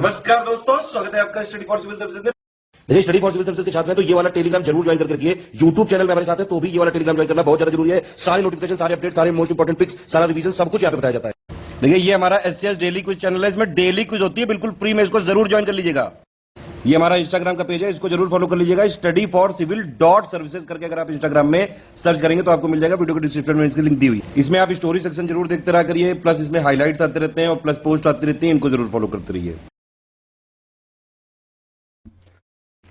नमस्कार दोस्तों, स्वागत है आपका स्टडी फॉर सिविल सर्विसेज में। देखिए, स्टडी फॉर सिविल सर्विसेज के छात्र हैं तो ये वाला टेलीग्राम जरूर ज्वाइन करके रखिए। यूट्यूब चैनल में हमारे साथ है तो भी ये वाला टेलीग्राम ज्वाइन करना बहुत ज्यादा जरूरी है। सारे नोटिफिकेशन, सारे अपडेट, सारे मोस्ट इंपोर्टेंट पिक्स, सारा रिवीजन सब कुछ यहाँ पे बताया जाता है। देखिए, ये हमारा एससीएस डेली क्विज चैनल है, इसमें डेली क्विज होती है, बिल्कुल फ्री में, इसको जरूर ज्वाइन कर लीजिएगा। ये हमारा इंस्टाग्राम का पेज है, इसको जरूर फॉलो कर लीजिएगा। Study for civil dot services करके अगर आप इंस्टाग्राम में सर्च करेंगे तो आपको मिल जाएगा। वीडियो के डिस्क्रिप्शन में इसकी लिंक दी हुई। इसमें आप स्टोरी सेक्शन जरूर देखते रहा करिए, प्लस इसमें हाईलाइट्स आते रहते हैं और प्लस पोस्ट आती रहती है, इनको जरूर फॉलो करते रहिए।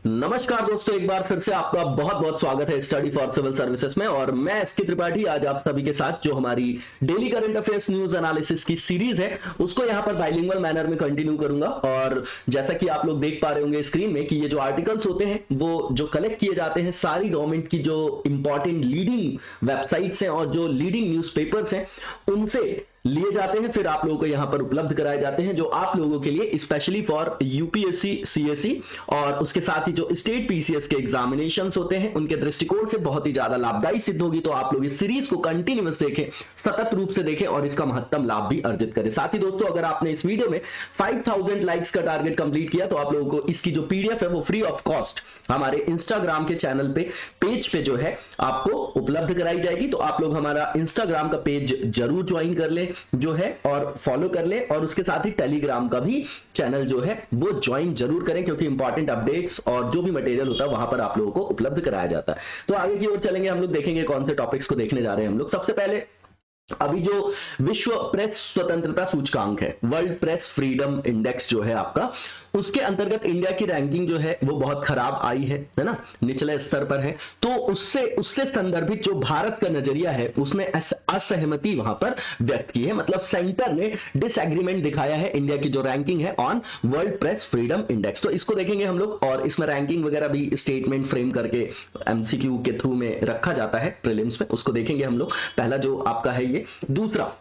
नमस्कार दोस्तों, एक बार फिर से आपका बहुत बहुत स्वागत है स्टडी फॉर सिविल सर्विसेज में। और मैं एसके त्रिपाठी आज आप सभी के साथ जो हमारी daily current affairs news analysis की सीरीज है उसको यहां पर बाइलिंगुअल मैनर में कंटिन्यू करूंगा। और जैसा कि आप लोग देख पा रहे होंगे स्क्रीन में कि ये जो आर्टिकल्स होते हैं वो जो कलेक्ट किए जाते हैं सारी गवर्नमेंट की जो इंपॉर्टेंट लीडिंग वेबसाइट्स हैं और जो लीडिंग न्यूज़पेपर्स हैं उनसे लिए जाते हैं, फिर आप लोगों को यहां पर उपलब्ध कराए जाते हैं, जो आप लोगों के लिए स्पेशली फॉर यूपीएससी, सीएससी और उसके साथ ही जो स्टेट पीसीएस के एग्जामिनेशंस होते हैं उनके दृष्टिकोण से बहुत ही ज्यादा लाभदायी सिद्ध होगी। तो आप लोग इस सीरीज को कंटिन्यूअस देखें, सतत रूप से देखें और इसका महत्तम लाभ भी अर्जित करें। साथ ही दोस्तों, अगर आपने इस वीडियो में 5000 लाइक्स का टारगेट कंप्लीट किया तो आप लोगों को इसकी जो पीडीएफ है वो फ्री ऑफ कॉस्ट हमारे इंस्टाग्राम के चैनल पे पेज पे जो है आपको उपलब्ध कराई जाएगी। तो आप लोग हमारा इंस्टाग्राम का पेज जरूर ज्वाइन कर ले जो है और फॉलो कर ले, और उसके साथ ही टेलीग्राम का भी चैनल जो है वो ज्वाइन जरूर करें, क्योंकि इंपॉर्टेंट अपडेट्स और जो भी मटेरियल होता है वहां पर आप लोगों को उपलब्ध कराया जाता है। तो आगे की ओर चलेंगे, हम लोग देखेंगे कौन से टॉपिक्स को देखने जा रहे हैं हम लोग। सबसे पहले अभी जो विश्व प्रेस स्वतंत्रता सूचकांक है, वर्ल्ड प्रेस फ्रीडम इंडेक्स जो है आपका, उसके अंतर्गत इंडिया की रैंकिंग जो है वो बहुत खराब आई है ना, निचले स्तर पर है। तो उससे संदर्भित जो भारत का नजरिया है उसने असहमति वहां पर व्यक्त की है, मतलब सेंटर ने डिसएग्रीमेंट दिखाया है इंडिया की जो रैंकिंग है on world press freedom index. तो इसको देखेंगे हम लोग, और इसमें रैंकिंग वगैरह भी स्टेटमेंट फ्रेम करके एमसीक्यू के थ्रू में रखा जाता है प्रीलिम्स में, उसको देखेंगे हम लोग। पहला जो आपका है ये, दूसरा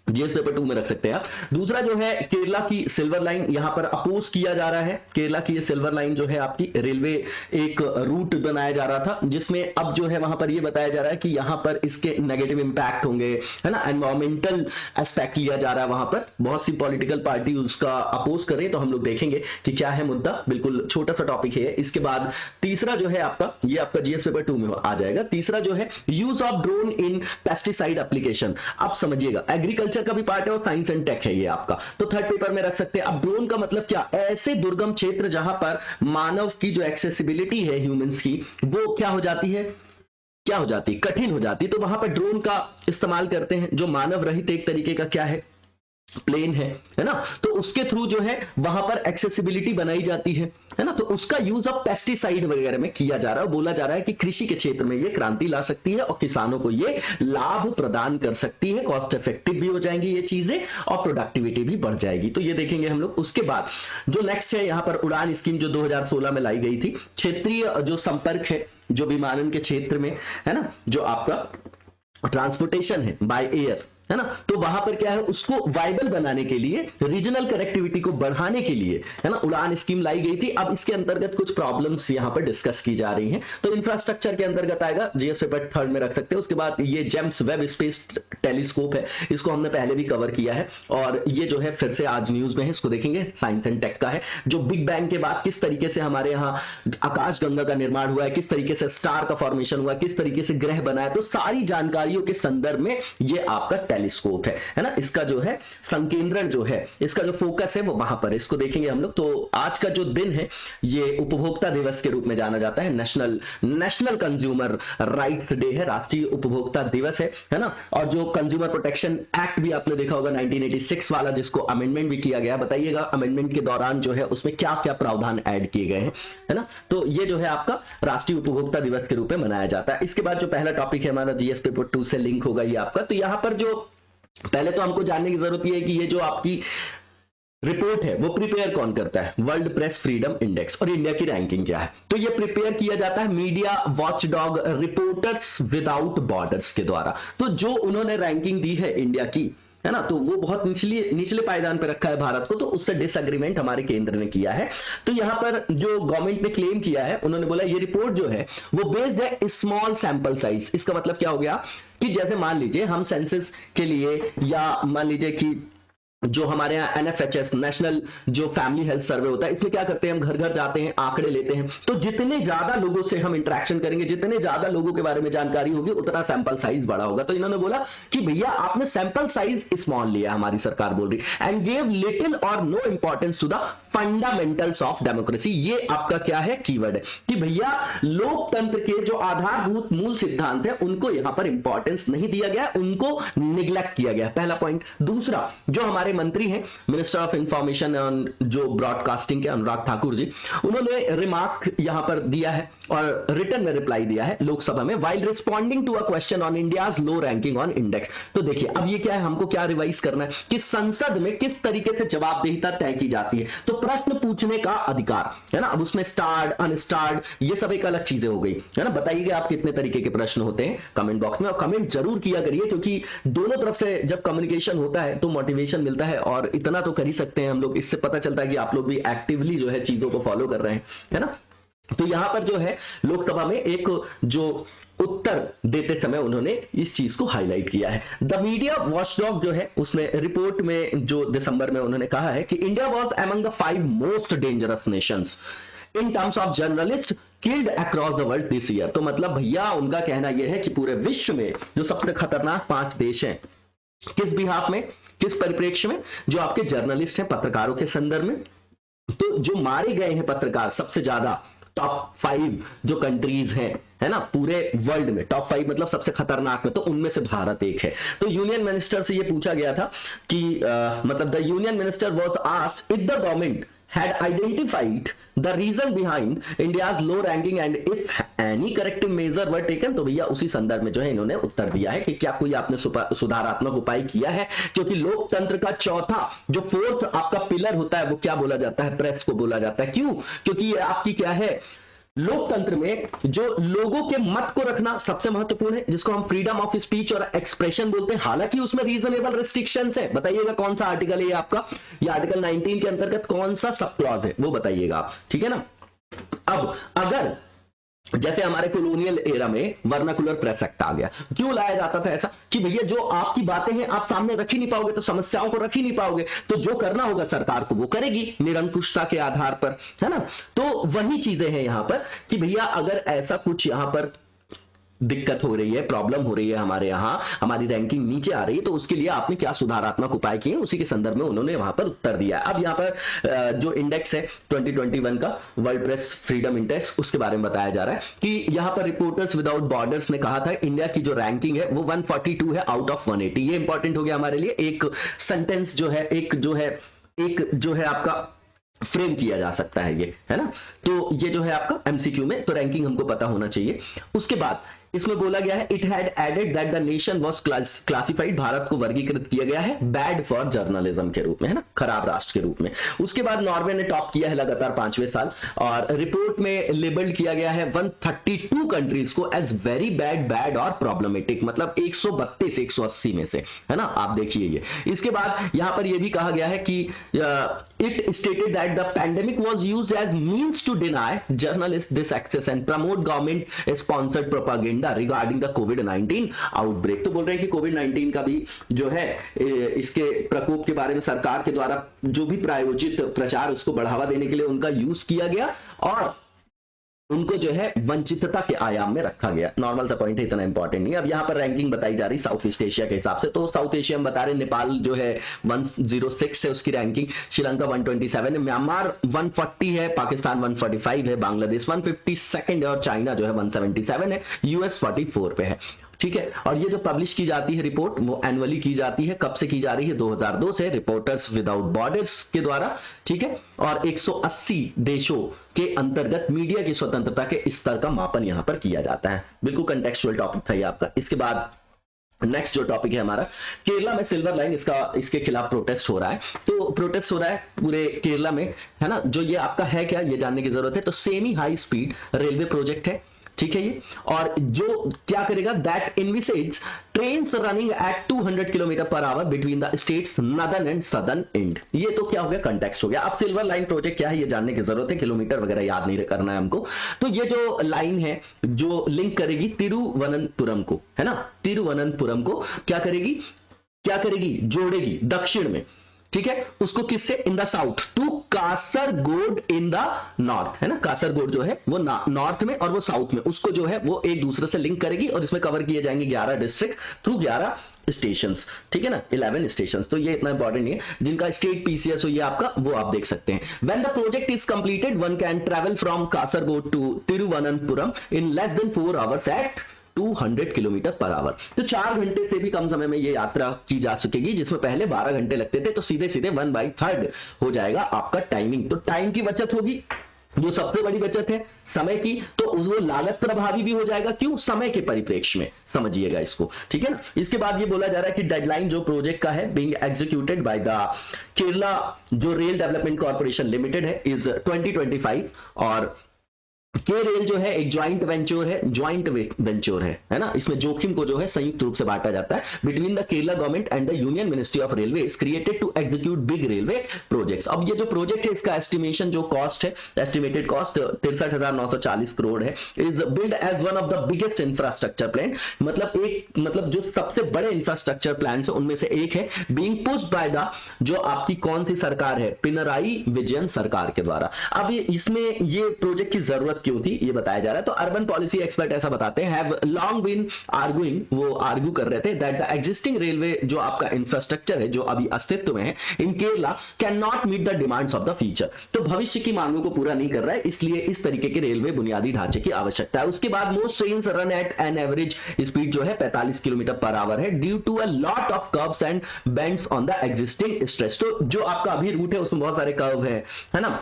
जीएस पेपर 2 में रख सकते हैं आप। दूसरा जो है केरला की सिल्वर लाइन, यहां पर अपोज किया जा रहा है। केरला की ये सिल्वर लाइन जो है आपकी रेलवे एक रूट बनाया जा रहा था, जिसमें अब जो है वहां पर ये बताया जा रहा है कि यहां पर इसके नेगेटिव इंपैक्ट होंगे, है ना, एनवायरमेंटल एस्पेक्ट लिया जा रहा है वहां पर। बहुत सी पॉलिटिकल पार्टी उसका अपोज कर रही है, तो हम लोग देखेंगे कि क्या है मुद्दा। बिल्कुल छोटा सा टॉपिक है। इसके बाद तीसरा जो है आपका, ये आपका जीएस पेपर 2 में आ जाएगा। तीसरा जो है use of drone in pesticide application. आप समझिएगा, एग्रीकल्चर का भी पार्ट है और साइंस एंड टेक है ये आपका, तो थर्ड पेपर में रख सकते हैं। अब ड्रोन का मतलब क्या, ऐसे दुर्गम क्षेत्र जहां पर मानव की जो एक्सेसिबिलिटी है ह्यूमंस की वो क्या हो जाती है, कठिन हो जाती है, तो वहां पर ड्रोन का इस्तेमाल करते हैं, जो मानव रहित एक तरीके का क्या है, प्लेन है ना, तो उसके थ्रू जो है वहां पर एक्सेसिबिलिटी बनाई जाती है ना, तो उसका यूज अब पेस्टिसाइड वगैरह में किया जा रहा है। बोला जा रहा है कि कृषि के क्षेत्र में ये क्रांति ला सकती है और किसानों को ये लाभ प्रदान कर सकती है, कॉस्ट इफेक्टिव भी हो जाएंगी ये चीजें और प्रोडक्टिविटी भी बढ़ जाएगी। तो ये देखेंगे हम लोग। उसके बाद जो नेक्स्ट है यहाँ पर उड़ान स्कीम जो 2016 में लाई गई थी, क्षेत्रीय जो संपर्क है जो विमानन के क्षेत्र में है ना, जो आपका ट्रांसपोर्टेशन है बाय एयर है ना, तो वहां पर क्या है, उसको वाइबल बनाने के लिए, रीजनल कनेक्टिविटी को बढ़ाने के लिए है ना, उड़ान स्कीम लाई गई थी। अब इसके अंतर्गत कुछ प्रॉब्लम्स यहां पर डिस्कस की जा रही हैं, तो इंफ्रास्ट्रक्चर के अंतर्गत आएगा, जीएस पेपर 3 में रख सकते हैं। उसके बाद ये जेम्स वेब स्पेस टेलीस्कोप है, इसको हमने पहले भी कवर किया है और ये जो है फिर से आज न्यूज में है, इसको देखेंगे। साइंस एंड टेक का है, जो बिग बैंग के बाद किस तरीके से हमारे यहाँ आकाश गंगा का निर्माण हुआ है, किस तरीके से स्टार का फॉर्मेशन हुआ है, किस तरीके से ग्रह बनाया, तो सारी जानकारियों के संदर्भ में ये आपका टेलीस्कोप है ना। इसका जो है संकेंद्रण जो है, इसका जो फोकस है वो वहां पर, इसको देखेंगे हम लोग। तो आज का जो दिन है ये उपभोक्ता दिवस के रूप में जाना जाता है, नेशनल कंज्यूमर राइट्स डे है, राष्ट्रीय उपभोक्ता दिवस है ना। और जो कंज्यूमर प्रोटेक्शन एक्ट भी आपने देखा होगा 1986 वाला, जिसको अमेंडमेंट भी किया गया, बताइएगा अमेंडमेंट के दौरान जो है उसमें क्या क्या प्रावधान ऐड किए गए हैं, है ना। तो ये जो है आपका राष्ट्रीय उपभोक्ता दिवस के रूप में मनाया जाता है। इसके बाद जो पहला टॉपिक है हमारा जीएस पेपर 2 से लिंक होगा ये आपका। तो यहां पर जो पहले तो हमको जानने की जरूरत है कि ये जो आपकी रिपोर्ट है वो प्रिपेयर कौन करता है, वर्ल्ड प्रेस फ्रीडम इंडेक्स, और इंडिया की रैंकिंग क्या है। तो ये प्रिपेयर किया जाता है media watchdog reporters without borders के द्वारा। तो जो उन्होंने रैंकिंग दी है इंडिया की, है ना, तो वो बहुत निचले पायदान पे रखा है भारत को, तो उससे डिसएग्रीमेंट हमारे केंद्र ने किया है। तो यहां पर जो गवर्नमेंट ने क्लेम किया है, उन्होंने बोला ये रिपोर्ट जो है वो बेस्ड है स्मॉल सैंपल साइज। इसका मतलब क्या हो गया कि जैसे मान लीजिए हम सेंसस के लिए, या मान लीजिए कि जो हमारे यहाँ एनएफएचएस नेशनल जो फैमिली हेल्थ सर्वे होता है, इसमें क्या करते हैं, हम घर घर जाते हैं, आंकड़े लेते हैं। तो जितने ज्यादा लोगों से हम इंटरेक्शन करेंगे, जितने ज्यादा लोगों के बारे में जानकारी होगी, उतना सैंपल साइज बड़ा होगा। तो इन्होंने बोला कि भैया आपने सैंपल साइज स्मॉल लिया, हमारी सरकार बोल रही, एंड गेव लिटिल और no importance to the fundamentals of democracy. ये आपका क्या है, कीवर्ड है कि भैया लोकतंत्र के जो आधारभूत मूल सिद्धांत है उनको यहां पर इंपॉर्टेंस नहीं दिया गया, उनको निग्लेक्ट किया गया, पहला पॉइंट। दूसरा, जो हमारे मंत्री हैं मिनिस्टर ऑफ इंफॉर्मेशन जो ब्रॉडकास्टिंग के अनुराग ठाकुर जी, उन्होंने रिमार्क यहां पर दिया है और रिटर्न में रिप्लाई दिया है लोकसभा में, while responding to a question on India's low ranking on index. तो देखिए अब ये क्या है, हमको क्या रिवाइज करना है कि संसद में किस तरीके से जवाबदेहिता तय की जाती है। तो प्रश्न पूछने का अधिकार है ना, अब उसमें स्टार्ड अनस्टार्ड ये सब एक अलग चीजें हो गई है ना। बताइएगा आप कितने तरीके के प्रश्न होते हैं कमेंट बॉक्स में, और कमेंट जरूर किया करिए, क्योंकि दोनों तरफ से जब कम्युनिकेशन होता है तो मोटिवेशन मिलता है। और इतना तो कर ही सकते हैं हम लोग, इससे पता चलता है कि आप लोग भी एक्टिवली जो है चीजों को फॉलो कर रहे हैं, है ना। तो यहां पर जो है लोकसभा में एक जो उत्तर देते समय उन्होंने इस चीज को हाईलाइट किया है। द मीडिया वॉचडॉग जो है उसमें रिपोर्ट में जो दिसंबर में उन्होंने कहा है कि India was among the 5 most dangerous Nations in terms of journalist killed across the world this year. तो मतलब भैया उनका कहना यह है कि पूरे विश्व में जो सबसे खतरनाक 5 देश हैं, किस बिहाफ में, किस परिप्रेक्ष्य में, जो आपके जर्नलिस्ट हैं, पत्रकारों के संदर्भ में। तो जो मारे गए हैं पत्रकार सबसे ज्यादा, टॉप 5 जो कंट्रीज हैं, है ना, पूरे वर्ल्ड में टॉप 5 मतलब सबसे खतरनाक में, तो उनमें से भारत एक है। तो यूनियन मिनिस्टर से ये पूछा गया था कि मतलब the union minister was asked if the government had identified the reason behind India's low ranking and if any corrective measure were taken। तो भैया उसी संदर्भ में जो है इन्होंने उत्तर दिया है कि क्या कोई आपने सुधारात्मक उपाय किया है, क्योंकि लोकतंत्र का चौथा जो 4th आपका पिलर होता है वो क्या बोला जाता है, प्रेस को बोला जाता है। क्यों? क्योंकि ये आपकी क्या है, लोकतंत्र में जो लोगों के मत को रखना सबसे महत्वपूर्ण है, जिसको हम फ्रीडम ऑफ स्पीच और एक्सप्रेशन बोलते हैं। हालांकि उसमें रीजनेबल रिस्ट्रिक्शंस है। बताइएगा कौन सा आर्टिकल है ये आपका, ये आर्टिकल 19 के अंतर्गत कौन सा सब क्लॉज है वो बताइएगा आप, ठीक है ना। अब अगर जैसे हमारे कॉलोनियल एरा में वर्नाकुलर प्रेस एक्ट आ गया, क्यों लाया जाता था ऐसा कि भैया जो आपकी बातें हैं आप सामने रख ही नहीं पाओगे, तो समस्याओं को रख ही नहीं पाओगे, तो जो करना होगा सरकार को वो करेगी निरंकुशता के आधार पर, है ना। तो वही चीजें हैं यहां पर कि भैया अगर ऐसा कुछ यहां पर दिक्कत हो रही है, प्रॉब्लम हो रही है, हमारे यहां हमारी रैंकिंग नीचे आ रही है, तो उसके लिए आपने क्या सुधारात्मक उपाय किए, उसी के संदर्भ में उन्होंने वहां पर उत्तर दिया है। अब यहां पर जो इंडेक्स है 2021 का वर्ल्ड प्रेस फ्रीडम इंडेक्स, उसके बारे में बताया जा रहा है कि यहां पर रिपोर्टर्स विदाउट बॉर्डर्स ने कहा था इंडिया की जो रैंकिंग है वो 142 है आउट ऑफ 180। ये इंपॉर्टेंट हो गया हमारे लिए, एक सेंटेंस जो है, एक जो है आपका फ्रेम किया जा सकता है ये, है ना। तो ये जो है आपका एमसीक्यू में, तो रैंकिंग हमको पता होना चाहिए। उसके बाद इसमें बोला गया है it had added that the nation was classified, Bharat को वर्गीकृत किया गया है बैड फॉर जर्नलिज्म के रूप में, है ना, खराब राष्ट्र के रूप में। उसके बाद नॉर्वे ने टॉप किया है लगातार 5वें साल, और रिपोर्ट में लेबल्ड किया गया है 132 कंट्रीज को एज वेरी बैड और प्रॉब्लमेटिक, मतलब 132 180 में से, है ना। आप देखिए ये। इसके बाद यहां पर यह भी कहा गया है कि it stated that the pandemic was used as means to deny journalists access and promote government sponsored propaganda regarding the कोविड-19 आउटब्रेक। तो बोल रहे हैं कि कोविड-19 का भी जो है इसके प्रकोप के बारे में सरकार के द्वारा जो भी प्रायोजित प्रचार उसको बढ़ावा देने के लिए उनका यूज किया गया और उनको जो है वंचितता के आयाम में रखा गया। नॉर्मल सा पॉइंट है, इतना इंपॉर्टेंट नहीं। अब यहां पर रैंकिंग बताई जा रही साउथ ईस्ट एशिया के हिसाब से, तो साउथ एशिया में बता रहे नेपाल जो है 106 है उसकी रैंकिंग, श्रीलंका 127 है, म्यांमार 140 है, पाकिस्तान 145 है, बांग्लादेश 152 है और चाइना जो है 177 है, यूएस 44 पे है, ठीक है। और ये जो पब्लिश की जाती है रिपोर्ट वो एनुअली की जाती है, कब से की जा रही है, 2002 से, रिपोर्टर्स विदाउट बॉर्डर्स के द्वारा, ठीक है। और 180 देशों के अंतर्गत मीडिया की स्वतंत्रता के स्तर का मापन यहां पर किया जाता है। बिल्कुल कंटेक्चुअल टॉपिक था ये आपका। इसके बाद नेक्स्ट जो टॉपिक है हमारा, केरला में सिल्वर लाइन, इसके खिलाफ प्रोटेस्ट हो रहा है। तो प्रोटेस्ट हो रहा है पूरे केरला में, है ना। जो ये आपका है क्या, ये जानने की जरूरत है। तो semi high speed railway project है, ठीक है ये, और जो क्या करेगा, that envisages trains running at 200 kilometre per hour between the states northern and southern end. ये तो क्या हो गया, कंटेक्स्ट हो गया। अब सिल्वर लाइन प्रोजेक्ट क्या है ये जानने की जरूरत है, किलोमीटर वगैरह याद नहीं करना है हमको। तो ये जो लाइन है जो लिंक करेगी तिरुवनंतपुरम को, है ना, तिरुवनंतपुरम को क्या करेगी, जोड़ेगी दक्षिण में ठीक है, उसको किससे, in the south to Kasaragod in the north, है ना, कासरगोड जो है वो नॉर्थ में और वो साउथ में, उसको जो है वो एक दूसरे से लिंक करेगी और इसमें कवर किए जाएंगे 11 डिस्ट्रिक्ट थ्रू 11 स्टेशंस, ठीक है ना, 11 स्टेशंस। तो ये इतना इंपॉर्टेंट नहीं है, जिनका स्टेट पीसीएस हो ये आपका, वो आप देख सकते हैं। When the project is completed one can travel from Kasaragod to Thiruvananthapuram in less than 4 hours at 200 kilometre per hour. तो 4 घंटे से भी कम समय में ये यात्रा की जा सकेगी, जिसमें पहले 12 घंटे लगते थे, तो सीधे सीधे 1/3 हो जाएगा आपका टाइमिंग। तो टाइम की बचत होगी, जो सबसे बड़ी बचत है समय की, तो वो लागत प्रभावी भी हो जाएगा। क्यों, समय के परिप्रेक्ष्य में समझिएगा इसको, ठीक है ना। इसके बाद ये बोला जा रहा है कि डेडलाइन जो प्रोजेक्ट का है being executed by the Kerala जो रेल डेवलपमेंट कॉर्पोरेशन लिमिटेड है इज 2025, और के रेल जो है एक ज्वाइंट वेंचर है ना, इसमें जोखिम को जो है संयुक्त रूप से बांटा जाता है between the Kerala government and the union ministry of railway is created to execute big railway projects. अब ये जो प्रोजेक्ट है इसका एस्टिमेशन जो कॉस्ट है, एस्टिमेटेड कॉस्ट 63,940 करोड़ है, is build as one of the biggest infrastructure plan, मतलब जो सबसे बड़े इंफ्रास्ट्रक्चर प्लान है उनमें से एक है, बीइंग पुश्ड बाय द जो आपकी कौन सी सरकार है, पिनराई विजयन सरकार के द्वारा। अब इसमें ये प्रोजेक्ट की जरूरत क्यों थी ये बताया जा रहा है। तो अर्बन पॉलिसी एक्सपर्ट ऐसा बताते हैं, हैव लॉन्ग बीन आर्गुइंग, वो आर्ग्यू कर रहे थे दैट द एग्जिस्टिंग रेलवे जो आपका इंफ्रास्ट्रक्चर है जो अभी अस्तित्व में है in Kerala can not meet the demands of the future. तो भविष्य की मांगों को पूरा नहीं कर रहा है, इसलिए इस तरीके के रेलवे बुनियादी ढांचे की आवश्यकता है। उसके बाद most trains run at an average speed जो है 45 किलोमीटर पर आवर है, due to a lot of curves and bends on the existing stretch. तो जो आपका अभी रूट है उसमें बहुत सारे कर्व है ना,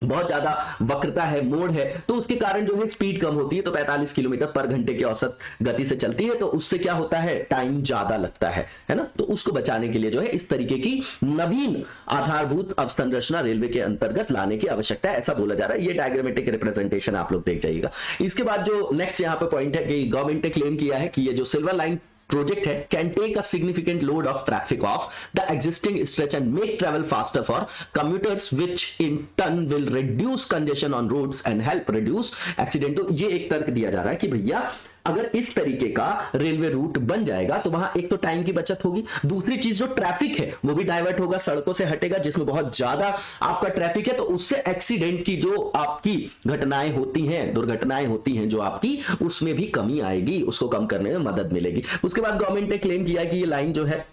बहुत ज्यादा वक्रता है, मोड़ है, तो उसके कारण जो है स्पीड कम होती है, तो 45 किलोमीटर पर घंटे की औसत गति से चलती है, तो उससे क्या होता है, टाइम ज्यादा लगता है ना। तो उसको बचाने के लिए जो है इस तरीके की नवीन आधारभूत अवसंरचना रेलवे के अंतर्गत लाने की आवश्यकता है, ऐसा बोला जा रहा है। ये डायग्रामेटिक रिप्रेजेंटेशन आप लोग देख जाइएगा। इसके बाद जो नेक्स्ट यहाँ पे पॉइंट है कि गवर्नमेंट ने क्लेम किया है कि ये जो सिल्वर लाइन project है can take a significant load of traffic off the existing stretch and make travel faster for commuters, which in turn will reduce congestion on roads and help reduce accident। तो ये एक तर्क दिया जा रहा है कि भैया अगर इस तरीके का रेलवे रूट बन जाएगा तो वहां एक तो टाइम की बचत होगी, दूसरी चीज जो ट्रैफिक है वो भी डाइवर्ट होगा, सड़कों से हटेगा, जिसमें बहुत ज्यादा आपका ट्रैफिक है, तो उससे एक्सीडेंट की जो आपकी घटनाएं होती हैं, दुर्घटनाएं होती हैं जो आपकी, उसमें भी कमी आएगी, उसको कम करने में मदद मिलेगी। उसके बाद गवर्नमेंट ने क्लेम किया कि ये लाइन जो है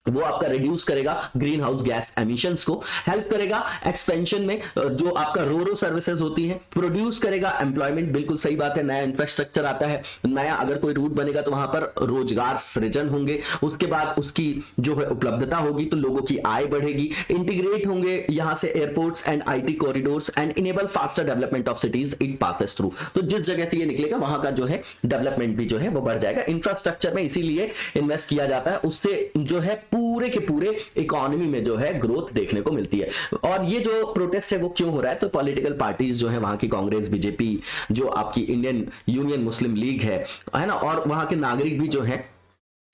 वो आपका रिड्यूस करेगा ग्रीन हाउस गैस एमिशंस को, हेल्प करेगा एक्सपेंशन में जो आपका रोरो सर्विसेज होती हैं, प्रोड्यूस करेगा एम्प्लॉयमेंट, बिल्कुल सही बात है, नया इंफ्रास्ट्रक्चर आता है, नया अगर कोई रूट बनेगा तो वहां पर रोजगार सृजन होंगे, उसके बाद उसकी जो है उपलब्धता होगी तो लोगों की आय बढ़ेगी, इंटीग्रेट होंगे यहां से airports and IT corridors and enable faster development of cities it passes through. तो जिस जगह से ये निकलेगा वहां का जो है डेवलपमेंट भी जो है वो बढ़ जाएगा। इंफ्रास्ट्रक्चर में इसीलिए इन्वेस्ट किया जाता है, उससे जो है पूरे के पूरे इकोनॉमी में जो है ग्रोथ देखने को मिलती है। और ये जो प्रोटेस्ट है वो क्यों हो रहा है, तो पॉलिटिकल पार्टीज जो है वहां की कांग्रेस, बीजेपी, जो आपकी इंडियन यूनियन मुस्लिम लीग है ना, और वहां के नागरिक भी जो है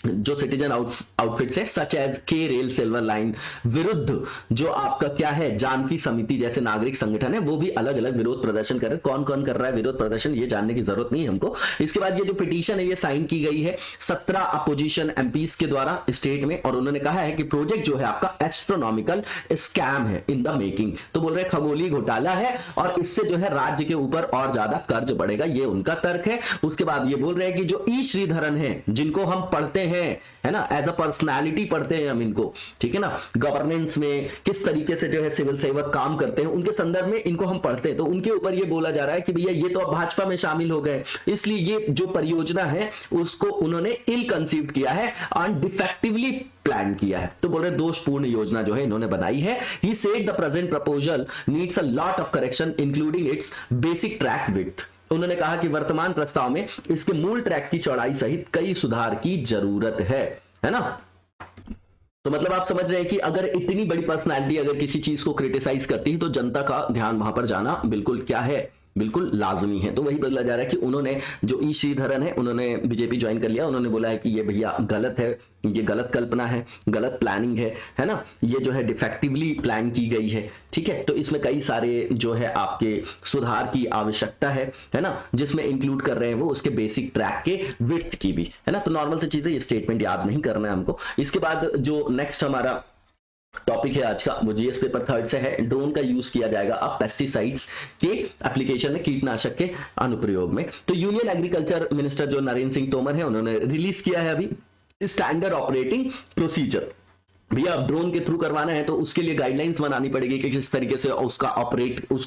जो सिटीजन आउटफिट्स है सच एज के रेल सिल्वर लाइन विरुद्ध जो आपका क्या है जानकी समिति जैसे नागरिक संगठन है वो भी अलग अलग विरोध प्रदर्शन कर रहे हैं। कौन कौन कर रहा है विरोध प्रदर्शन ये जानने की जरूरत नहीं है हमको। इसके बाद ये जो पिटीशन है ये साइन की गई है 17 अपोजिशन एमपीज के द्वारा स्टेट में, और उन्होंने कहा है कि प्रोजेक्ट जो है आपका एस्ट्रोनॉमिकल स्कैम है इन द मेकिंग। तो बोल रहे खगोलीय घोटाला है और इससे जो है राज्य के ऊपर और ज्यादा कर्ज बढ़ेगा, ये उनका तर्क है। उसके बाद ये बोल रहे हैं कि जो ई श्रीधरन है जिनको हम पढ़ते हैं है ना, एज अ पर्सनालिटी पढ़ते हैं हम इनको, ठीक है ना, गवर्नेंस में किस तरीके से जो है सिविल सेवक काम करते हैं उनके संदर्भ में इनको हम पढ़ते हैं, तो उनके ऊपर ये बोला जा रहा है कि भैया ये तो अब भाजपा में शामिल हो गए, इसलिए ये जो परियोजना है उसको उन्होंने इल कंसीव्ड किया है और डिफेक्टिवली प्लान किया है। तो बोल रहे दोषपूर्ण योजना जो है इन्होंने बनाई है। He said the present proposal needs a lot of correction including it's basic track width. उन्होंने कहा कि वर्तमान प्रस्ताव में इसके मूल ट्रैक की चौड़ाई सहित कई सुधार की जरूरत है ना। तो मतलब आप समझ रहे हैं कि अगर इतनी बड़ी पर्सनालिटी अगर किसी चीज को क्रिटिसाइज करती है तो जनता का ध्यान वहां पर जाना बिल्कुल क्या है, बिल्कुल लाजमी है। तो वही बोला जा रहा है कि उन्होंने जो ई श्रीधरन है उन्होंने बीजेपी ज्वाइन कर लिया, उन्होंने बोला है कि ये भैया गलत है, ये गलत कल्पना है, गलत प्लानिंग है ना, ये जो है डिफेक्टिवली प्लान की गई है, ठीक है। तो इसमें कई सारे जो है आपके सुधार की आवश्यकता है ना, जिसमें इंक्लूड कर रहे हैं वो उसके बेसिक ट्रैक के विड्थ की भी, है ना। तो नॉर्मल से चीजें ये स्टेटमेंट याद नहीं करना है हमको। इसके बाद जो नेक्स्ट हमारा टॉपिक है आज का, वो जीएस पेपर 3 से है। ड्रोन का यूज किया जाएगा अब पेस्टिसाइड्स के एप्लीकेशन में, कीटनाशक के अनुप्रयोग में। तो यूनियन एग्रीकल्चर मिनिस्टर जो नरेंद्र सिंह तोमर है, उन्होंने रिलीज किया है अभी स्टैंडर्ड ऑपरेटिंग प्रोसीजर। भैया अब ड्रोन के थ्रू करवाना है तो उसके लिए गाइडलाइंस बनानी पड़ेगी कि किस तरीके से उसको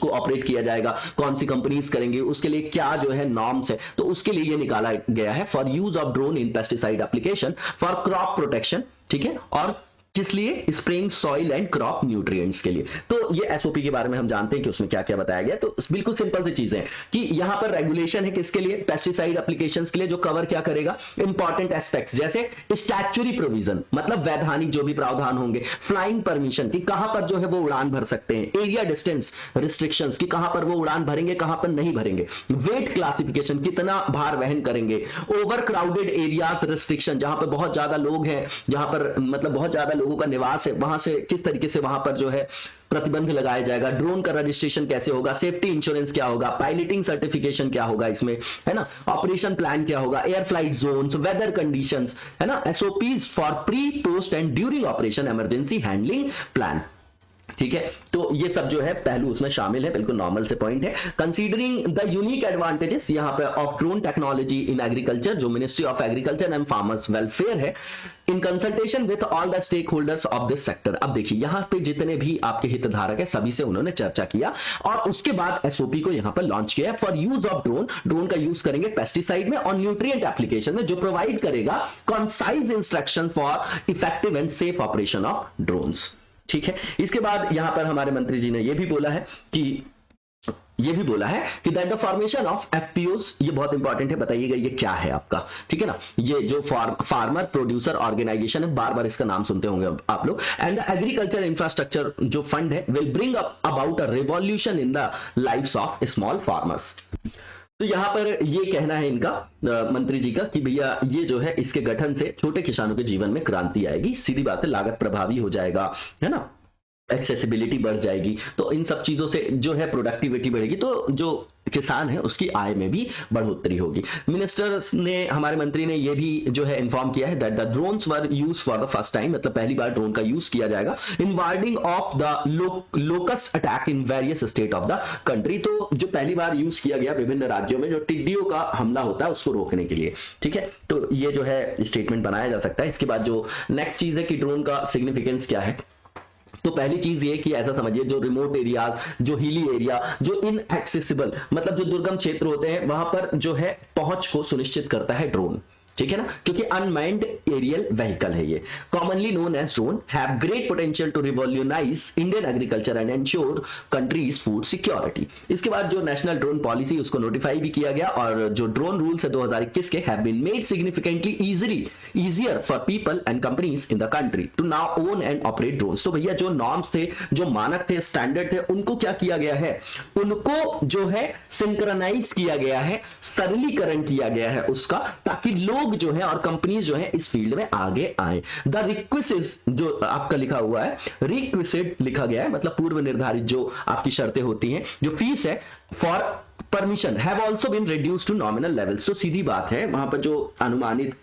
ऑपरेट किया जाएगा, कौन सी कंपनीज करेंगे, उसके लिए क्या जो है नॉर्म्स है। तो उसके लिए ये निकाला गया है for use of drone in pesticide application for crop protection, ठीक है, और किस लिए, spraying soil and crop nutrients के लिए। तो ये एसओपी के बारे में हम जानते हैं कि उसमें क्या क्या बताया गया। तो बिल्कुल सिंपल सी चीजें कि यहां पर रेगुलेशन है किसके लिए, पेस्टिसाइड एप्लीकेशंस के लिए, जो कवर क्या करेगा, इंपॉर्टेंट एस्पेक्ट्स जैसे स्टैच्यूरी प्रोविजन, मतलब वैधानिक जो भी प्रावधान होंगे, फ्लाइंग परमिशन की कहां पर जो है वो उड़ान भर सकते हैं, एरिया डिस्टेंस रिस्ट्रिक्शंस की कहां पर वो उड़ान भरेंगे, कहां पर नहीं भरेंगे, वेट क्लासिफिकेशन कितना भार वहन करेंगे, ओवर क्राउडेड एरियाज रिस्ट्रिक्शन, जहां पर बहुत ज्यादा लोग हैं, जहां पर मतलब बहुत ज्यादा लोगों का निवास है, वहां से किस तरीके से वहां पर जो है प्रतिबंध लगाया जाएगा, ड्रोन का रजिस्ट्रेशन कैसे होगा, सेफ्टी इंश्योरेंस क्या होगा, पायलटिंग सर्टिफिकेशन क्या होगा इसमें, है ना, ऑपरेशन प्लान क्या होगा, air flight zones, weather conditions, है ना, SOPs for pre, post and during operation emergency handling plan. ठीक है, तो ये सब जो है पहलू उसमें शामिल है, बिल्कुल नॉर्मल से पॉइंट है। कंसीडरिंग द यूनिक एडवांटेजेस यहां पे of drone technology in agriculture, जो ministry of agriculture and farmers welfare है, in consultation with all the stake holders of this sector. अब देखिए यहां पे जितने भी आपके हितधारक है सभी से उन्होंने चर्चा किया और उसके बाद एसओपी को यहां पर लॉन्च किया for use of drone. Drone का यूज करेंगे पेस्टिसाइड में और न्यूट्रिएंट एप्लीकेशन में, जो प्रोवाइड करेगा concise instruction for effective and safe operation of drones. ठीक है, इसके बाद यहां पर हमारे मंत्री जी ने यह भी बोला है कि दैट द फॉर्मेशन ऑफ एफपीओस, ये बहुत इंपॉर्टेंट है, बताइएगा ये क्या है आपका, ठीक है ना, ये जो फार्मर प्रोड्यूसर ऑर्गेनाइजेशन है, बार बार इसका नाम सुनते होंगे आप लोग, एंड द एग्रीकल्चर इंफ्रास्ट्रक्चर जो फंड है will bring about a revolution in the lives of small farmers. तो यहां पर ये कहना है इनका मंत्री जी का कि भैया ये जो है इसके गठन से छोटे किसानों के जीवन में क्रांति आएगी, सीधी बात है, लागत प्रभावी हो जाएगा, है ना, एक्सेसिबिलिटी बढ़ जाएगी, तो इन सब चीजों से जो है प्रोडक्टिविटी बढ़ेगी, तो जो किसान है उसकी आय में भी बढ़ोतरी होगी। मिनिस्टर्स ने, हमारे मंत्री ने ये भी जो है इन्फॉर्म किया है that the drones were used for the first time, मतलब पहली बार ड्रोन का यूज किया जाएगा in warding of the locust attack in various state of the country. तो जो पहली बार यूज किया गया विभिन्न राज्यों में जो टिड्डियों का हमला होता है उसको रोकने के लिए, ठीक है, तो ये जो है स्टेटमेंट बनाया जा सकता है। इसके बाद जो नेक्स्ट चीज है कि ड्रोन का सिग्निफिकेंस क्या है, तो पहली चीज ये कि ऐसा समझिए जो रिमोट एरियाज, जो हिली एरिया, जो इनएक्सेसिबल, मतलब जो दुर्गम क्षेत्र होते हैं वहां पर जो है पहुंच को सुनिश्चित करता है ड्रोन, ठीक है ना, क्योंकि अनमैन्ड एरियल व्हीकल है ये, commonly known as drone, have great potential to revolutionise Indian agriculture and ensure country's food security. इसके बाद जो नेशनल ड्रोन पॉलिसी उसको नोटिफाई भी किया गया और जो ड्रोन रूल्स है 2021 के have been made significantly easier for people and companies in the country to now own and operate drones. तो भैया जो नॉर्म्स थे, जो मानक थे, स्टैंडर्ड थे, उनको क्या किया गया है, उनको जो है सिंक्रोनाइज किया गया है, सरलीकरण किया गया है उसका, ताकि लोग जो है और कंपनीज जो है इस फील्ड में आगे आए। द रिक्विजिट जो आपका लिखा हुआ है, रिक्विजिट लिखा गया है, मतलब पूर्व निर्धारित जो आपकी शर्तें होती हैं, जो फीस है for permission have also been reduced to nominal levels. तो सीधी बात है वहां पर जो अनुमानित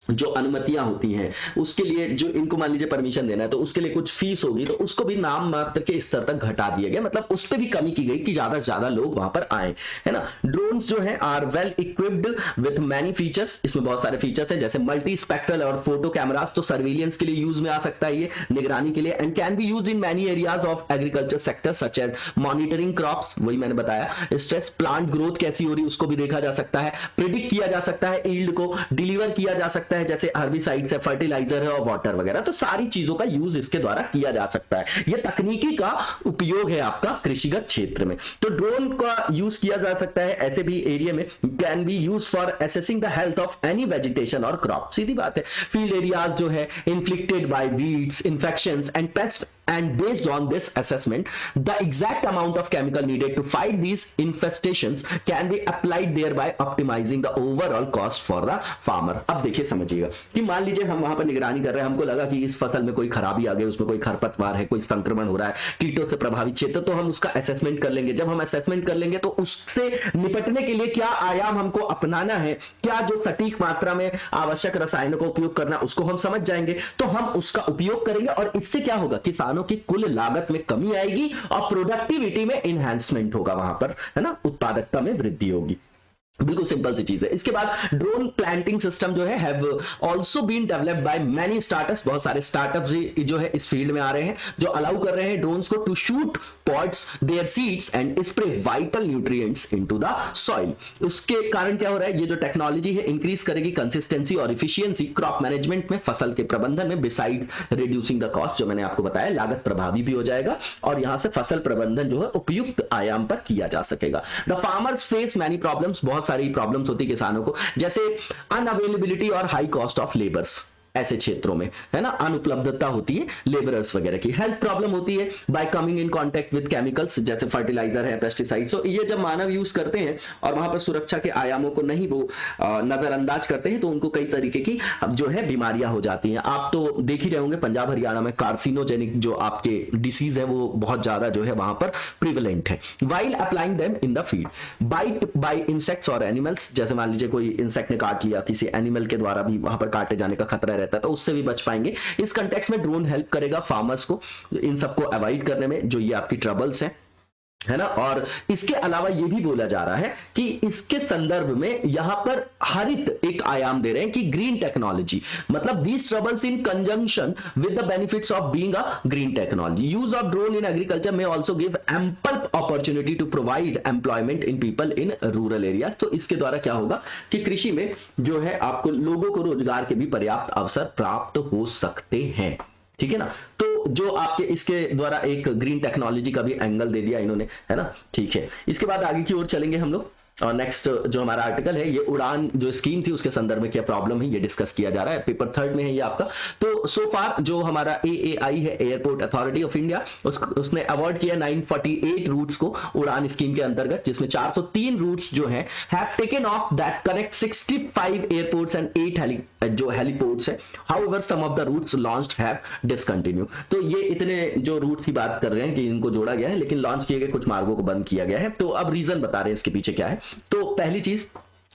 जो अनुमतियां होती हैं उसके लिए, जो इनको मान लीजिए परमिशन देना है तो उसके लिए कुछ फीस होगी, तो उसको भी नाम मात्र के स्तर तक घटा दिया गया, मतलब उस पर भी कमी की गई कि ज्यादा से ज्यादा लोग वहां पर आए, है ना। ड्रोन्स जो है are well equipped with many features, इसमें बहुत सारे फीचर्स हैं जैसे मल्टी स्पेक्ट्रल और फोटो कैमरास, तो सर्विलियंस के लिए यूज में आ सकता है ये, निगरानी के लिए, and can be used in many areas of agriculture sector such as monitoring crops, वही मैंने बताया, स्ट्रेस, प्लांट ग्रोथ कैसी हो रही है उसको भी देखा जा सकता है, प्रिडिक्ट किया जा सकता है, यील्ड को डिलीवर किया जा सकता है, जैसे हर्बिसाइड्स है, फर्टिलाइजर है और वाटर वगैरह, तो सारी चीजों का यूज इसके द्वारा किया जा सकता है। यह तकनीकी का उपयोग है आपका कृषिगत क्षेत्र में। तो ड्रोन का यूज किया जा सकता है ऐसे भी एरिया में, can be use for assessing the health of any vegetation और क्रॉप, सीधी बात है, फील्ड एरियाज जो है inflicted by weeds, infections and pest and based on this assessment the exact amount of chemical needed to fight these infestations can be applied thereby optimizing the overall cost for the farmer। अब देखिए समझिएगा कि मान लीजिए हम वहां पर निगरानी कर रहे हैं, हमको लगा कि इस फसल में कोई खराबी आ गई, उसमें कोई खरपतवार है, कोई संक्रमण हो रहा है, कीटों से प्रभावित क्षेत्र, तो हम उसका असेसमेंट कर लेंगे। जब हम असेसमेंट कर लेंगे तो उससे निपटने के लिए क्या आयाम हमको अपनाना है, क्या जो सटीक मात्रा में आवश्यक रसायनों का उपयोग करना उसको हम समझ जाएंगे, तो हम उसका उपयोग करेंगे और इससे क्या होगा, किसानों की कुल लागत में कमी आएगी और प्रोडक्टिविटी में इनहैंसमेंट होगा, वहां पर है ना, उत्पादकता में वृद्धि होगी। बिल्कुल सिंपल सी चीज है। इसके बाद ड्रोन प्लांटिंग सिस्टम जो है have also been developed by many startups, बहुत सारे स्टार्टअप्स जो है इस फील्ड में आ रहे हैं जो अलाउ कर रहे हैं ड्रोन्स को to shoot pods their seeds and spray vital nutrients into the soil. उसके कारण क्या हो रहा है, ये जो टेक्नोलॉजी है इंक्रीज करेगी कंसिस्टेंसी और इफिशियंसी क्रॉप मैनेजमेंट में, फसल के प्रबंधन में, बिसाइड्स रिड्यूसिंग द कॉस्ट, जो मैंने आपको बताया लागत प्रभावी भी हो जाएगा और यहां से फसल प्रबंधन जो है उपयुक्त आयाम पर किया जा सकेगा। The farmers face many problems, बहुत सारी प्रॉब्लम्स होती किसानों को, जैसे अनअवेलेबिलिटी और हाई कॉस्ट ऑफ लेबर्स, ऐसे क्षेत्रों में है ना अनुपलब्धता होती है लेबरर्स वगैरह की। हेल्थ प्रॉब्लम होती है bye coming in contact with chemicals, जैसे फर्टिलाइजर है, पेस्टिसाइड्स, तो ये जब मानव यूज करते हैं और वहां पर सुरक्षा के आयामों को नहीं वो नजरअंदाज करते हैं तो उनको कई तरीके की जो है बीमारियां हो जाती हैं। आप तो देख ही रहे होंगे पंजाब हरियाणा में कार्सिनोजेनिक जो आपके डिसीज है वो बहुत ज्यादा जो है वहां पर प्रिवेलेंट है। While applying them in the field, bite by insects और एनिमल्स, जैसे मान लीजिए कोई इंसेक्ट ने काट लिया, किसी एनिमल के द्वारा भी वहां पर काटे जाने का खतरा रहता है तो उससे भी बच पाएंगे। इस कंटेक्स्ट में ड्रोन हेल्प करेगा फार्मर्स को इन सबको अवॉइड करने में जो ये आपकी ट्रबल्स हैं, है ना। और इसके अलावा ये भी बोला जा रहा है कि इसके संदर्भ में यहां पर हरित एक आयाम दे रहे हैं कि ग्रीन टेक्नोलॉजी, मतलब these troubles in conjunction with the benefits of being a green technology. Use of drone in agriculture में also give ample opportunity to provide employment in people in rural areas. तो इसके द्वारा क्या होगा कि कृषि में जो है आपको लोगों को रोजगार के भी पर्याप्त अवसर प्राप्त हो सकते हैं, ठीक है ना। तो जो आपके इसके द्वारा एक ग्रीन टेक्नोलॉजी का भी एंगल दे दिया इन्होंने, है ना, ठीक है। इसके बाद आगे की ओर चलेंगे हम लोग और नेक्स्ट जो हमारा आर्टिकल है ये उड़ान जो स्कीम थी उसके संदर्भ में क्या प्रॉब्लम है ये डिस्कस किया जा रहा है, पेपर 3 में है ये आपका। तो सो फार जो हमारा AAI है, एयरपोर्ट अथॉरिटी ऑफ इंडिया, उसने अवार्ड किया 948 रूट्स को उड़ान स्कीम के अंतर्गत, जिसमें 403 रूट्स जो हैं have taken off that connect 65 airports and 8 जो हेलीपोर्ट्स है। However some of the routes launched have discontinue. तो ये इतने जो रूट्स की बात कर रहे हैं कि इनको जोड़ा गया है लेकिन लॉन्च किए गए कुछ मार्गों को बंद किया गया है। तो अब रीजन बता रहे हैं इसके पीछे क्या है। तो पहली चीज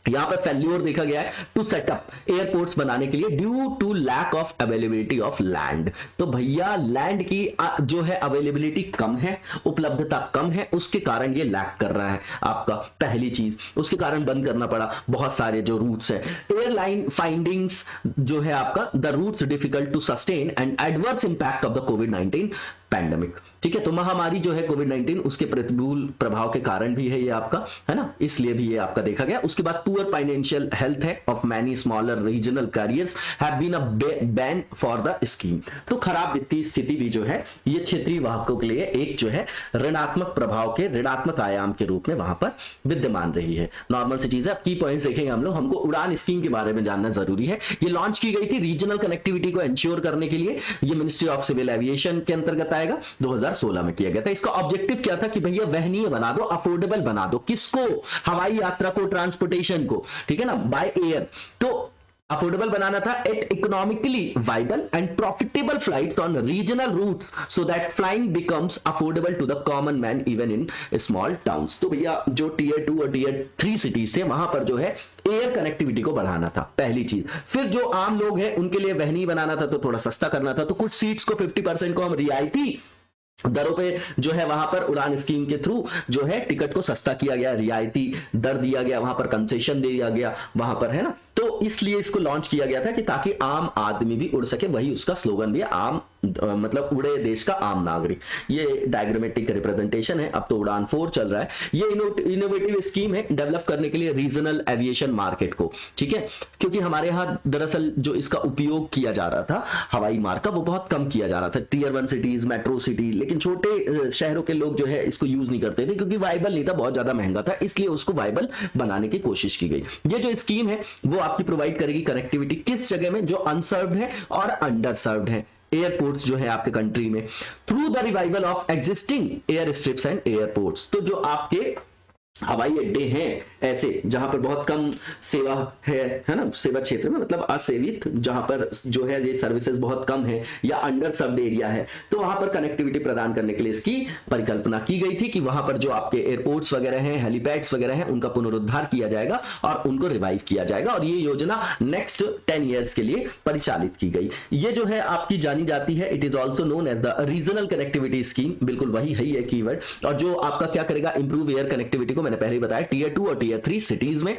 यहां पर फेल्योर देखा गया है टू सेटअप एयरपोर्ट्स बनाने के लिए due to lack of availability of land. तो भैया लैंड की जो है अवेलेबिलिटी कम है, उपलब्धता कम है, उसके कारण ये लैक कर रहा है आपका। पहली चीज उसके कारण बंद करना पड़ा बहुत सारे जो रूट्स है। एयरलाइन फाइंडिंग्स जो है आपका the routes difficult to sustain and adverse impact of the कोविड-19 पैंडेमिक, ठीक है। तो महामारी जो है कोविड-19 उसके प्रतिकूल प्रभाव के कारण भी है ये आपका, है ना, इसलिए भी ये आपका देखा गया। उसके बाद पुअर फाइनेंशियल हेल्थ है of many smaller regional carriers have been a bane for the scheme. तो खराब वित्तीय स्थिति भी जो है ये क्षेत्रीय वाहकों के लिए एक जो है ऋणात्मक प्रभाव के ऋणात्मक आयाम के रूप में वहां पर विद्यमान रही है। नॉर्मल सी चीज है। अब की पॉइंट्स देखेंगे हम लोग। हमको उड़ान स्कीम के बारे में जानना जरूरी है। ये लॉन्च की गई थी रीजनल कनेक्टिविटी को एंश्योर करने के लिए। ये मिनिस्ट्री ऑफ सिविल एविएशन के अंतर्गत आएगा, 2016 में किया गया था। इसका ऑब्जेक्टिव क्या था कि भैया वहनीय बना दो, अफोर्डेबल बना दो। किसको? हवाई यात्रा को, ट्रांसपोर्टेशन को, ठीक है ना, बाय एयर। तो अफोर्डेबल बनाना था at economically viable and profitable flights on regional routes so that flying becomes affordable to the common man even in small towns. तो भैया जो टियर 2 और टियर 3 सिटीज थे वहां पर जो है एयर कनेक्टिविटी को बढ़ाना था, पहली चीज। फिर जो आम लोग हैं उनके लिए वहनीय बनाना था, तो थोड़ा सस्ता करना था। तो कुछ सीट्स को 50% को हम रियायती दरों पे जो है वहां पर उड़ान स्कीम के थ्रू जो है टिकट को सस्ता किया गया, रियायती दर दिया गया, वहां पर कंसेशन दिया गया वहां पर, है ना। तो इसलिए इसको लॉन्च किया गया था कि ताकि आम आदमी भी उड़ सके। वही उसका स्लोगन भी है, आम मतलब उड़े देश का आम नागरिक। ये डायग्रामेटिक रिप्रेजेंटेशन है। अब तो उड़ान 4 चल रहा है। ये इनोवेटिव स्कीम है डेवलप करने के लिए रीजनल एविएशन मार्केट को, ठीक है। क्योंकि हमारे यहाँ दरअसल जो इसका उपयोग किया जा रहा था हवाई मार्ग का वो बहुत कम किया जा रहा था। टियर 1 सिटीज, मेट्रो सिटी, लेकिन छोटे शहरों के लोग जो है इसको यूज नहीं करते थे क्योंकि वाइबल नहीं था, बहुत ज्यादा महंगा था। इसलिए उसको वाइबल बनाने की कोशिश की गई। ये जो स्कीम है वो आपकी प्रोवाइड करेगी कनेक्टिविटी किस जगह में? जो अनसर्व्ड है और अंडर सर्व्ड है। एयरपोर्ट्स जो है आपके कंट्री में through the revival of existing air strips and airports. तो जो आपके हवाई अड्डे हैं ऐसे जहां पर बहुत कम सेवा है ना, सेवा क्षेत्र में मतलब असेवित, जहां पर जो है ये सर्विसेज बहुत कम है या अंडर सर्व्ड एरिया है, तो वहां पर कनेक्टिविटी प्रदान करने के लिए इसकी परिकल्पना की गई थी कि वहां पर जो आपके एयरपोर्ट्स वगैरह हैं, हेलीपैड्स वगैरह हैं, उनका पुनरुद्धार किया जाएगा और उनको रिवाइव किया जाएगा। और ये योजना नेक्स्ट 10 ईयर्स के लिए परिचालित की गई। ये जो है आपकी जानी जाती है, it is also known as the regional connectivity scheme. बिल्कुल वही है कीवर्ड। और जो आपका क्या करेगा, इंप्रूव एयर कनेक्टिविटी को मैंने पहले ही बताया टीयर 2 और टीयर 3 सिटीज में,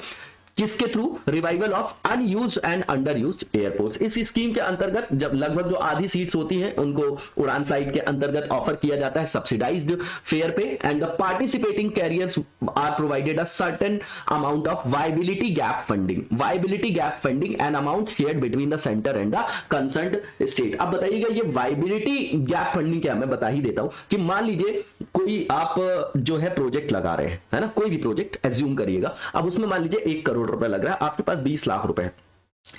किसके through, revival of unused and under used airports. इस स्कीम के अंतर्गत जब लगभग जो आधी सीट्स होती हैं उनको उड़ान फ्लाइट के अंतर्गत ऑफर किया जाता है सब्सिडाइज्ड फेयर पे, and the participating carriers are provided a certain amount of viability gap funding and amount shared between the centre and the concerned state. अब बताइएगा ये वायबिलिटी गैप फंडिंग क्या है, मैं बता ही देता हूं कि मान लीजिए कोई आप जो है प्रोजेक्ट लगा रहे हैं, है ना, कोई भी प्रोजेक्ट एज्यूम करिएगा, अब उसमें मान लीजिए 1 करोड़ रुपए लग रहा है, आपके पास 20 लाख रुपए है,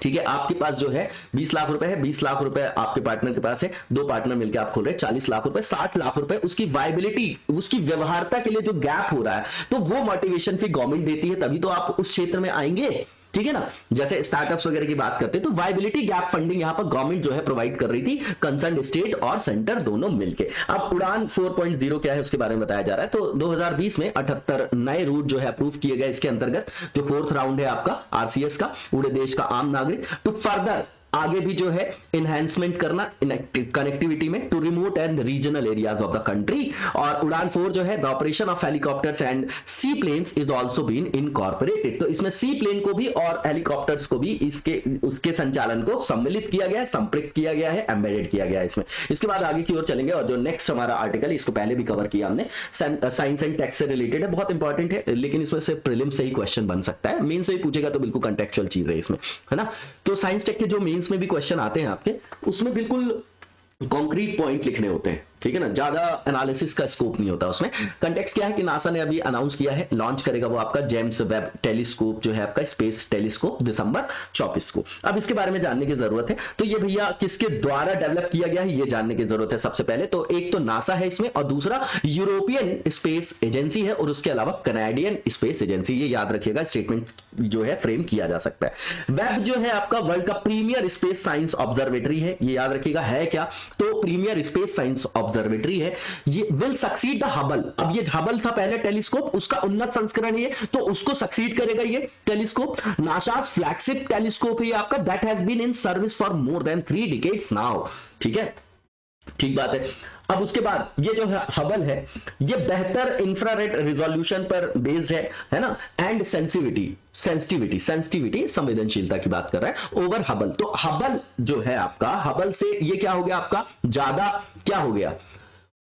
ठीक है, आपके पास जो है 20 लाख रुपए है, 20 लाख रुपए आपके पार्टनर के पास है, 2 पार्टनर मिलकर आप खोल रहे हैं 40 लाख रुपए, 60 लाख रुपए उसकी वायबिलिटी, उसकी व्यवहारता के लिए जो गैप हो रहा है, तो वो मोटिवेशन फिर गवर्नमेंट देती है, तभी तो आप उस क्षेत्र में आएंगे, ठीक है ना। जैसे स्टार्टअप्स वगैरह की बात करते हैं तो वायबिलिटी गैप फंडिंग यहां पर गवर्नमेंट जो है प्रोवाइड कर रही थी, कंसर्न स्टेट और सेंटर दोनों मिलके। अब उड़ान 4.0 क्या है उसके बारे में बताया जा रहा है। तो 2020 में 78 नए रूट जो है अप्रूव किए गए। इसके अंतर्गत जो 4th राउंड है आपका आरसीएस का, उड़े देश का आम नागरिक टू फर्दर आगे भी जो है इनहैंसमेंट करना कनेक्टिविटी में to remote and regional areas of the country. और उड़ान 4 जो है the operation of helicopters and sea planes is also been incorporated. तो इसमें सी प्लेन को भी और हेलीकॉप्टर्स को भी इसके उसके संचालन को सम्मिलित किया गया है, संपृक्त किया गया है, एम्बेडेड किया गया है इसमें। इसके बाद आगे की ओर चलेंगे और जो नेक्स्ट हमारा आर्टिकल, इसको पहले भी कवर किया हमने, साइंस एंड टेक से रिलेटेड है, बहुत इंपॉर्टेंट है, लेकिन इसमें से प्रीलिम से ही क्वेश्चन बन सकता है, मेन से ही पूछेगा तो बिल्कुल कंटेक्चुअल चीज है इसमें, है ना। तो साइंस टेक के जो मेंस में भी क्वेश्चन आते हैं आपके, उसमें बिल्कुल कॉन्क्रीट पॉइंट लिखने होते हैं, ठीक है ना, ज्यादा एनालिसिस का स्कोप नहीं होता उसमें। कंटेक्स्ट क्या है कि नासा ने अभी अनाउंस किया है, लॉन्च करेगा वो आपका जेम्स वेब टेलीस्कोप जो है आपका स्पेस टेलीस्कोप दिसंबर 24 को। अब इसके बारे में जानने की जरूरत है, तो ये भैया किसके द्वारा डेवलप किया गया है ये जानने की जरूरत है सबसे पहले। तो एक तो नासा है इसमें, और दूसरा यूरोपियन स्पेस एजेंसी है, और उसके अलावा कनाडियन स्पेस एजेंसी, ये याद रखिएगा, स्टेटमेंट जो है फ्रेम किया जा सकता है। वेब जो है आपका वर्ल्ड का प्रीमियर स्पेस साइंस ऑब्जर्वेटरी है, ये याद रखिएगा है क्या, तो प्रीमियर स्पेस साइंस ऑब्जर्वेटरी है। ये विल सक्सीड द हबल। अब ये हबल था पहले टेलीस्कोप, उसका उन्नत संस्करण है, तो उसको सक्सीड करेगा ये टेलीस्कोप। नासा फ्लैगशिप टेलीस्कोप है आपका, that has been in service for more than 3 decades now, ठीक है, ठीक बात है। अब उसके बाद ये जो है हबल है, ये बेहतर इंफ्रारेड रिजोल्यूशन पर बेस्ड है ना, एंड सेंसिटिविटी संवेदनशीलता की बात कर रहा है ओवर हबल। तो हबल जो है आपका, हबल से ये क्या हो गया आपका, ज्यादा क्या हो गया,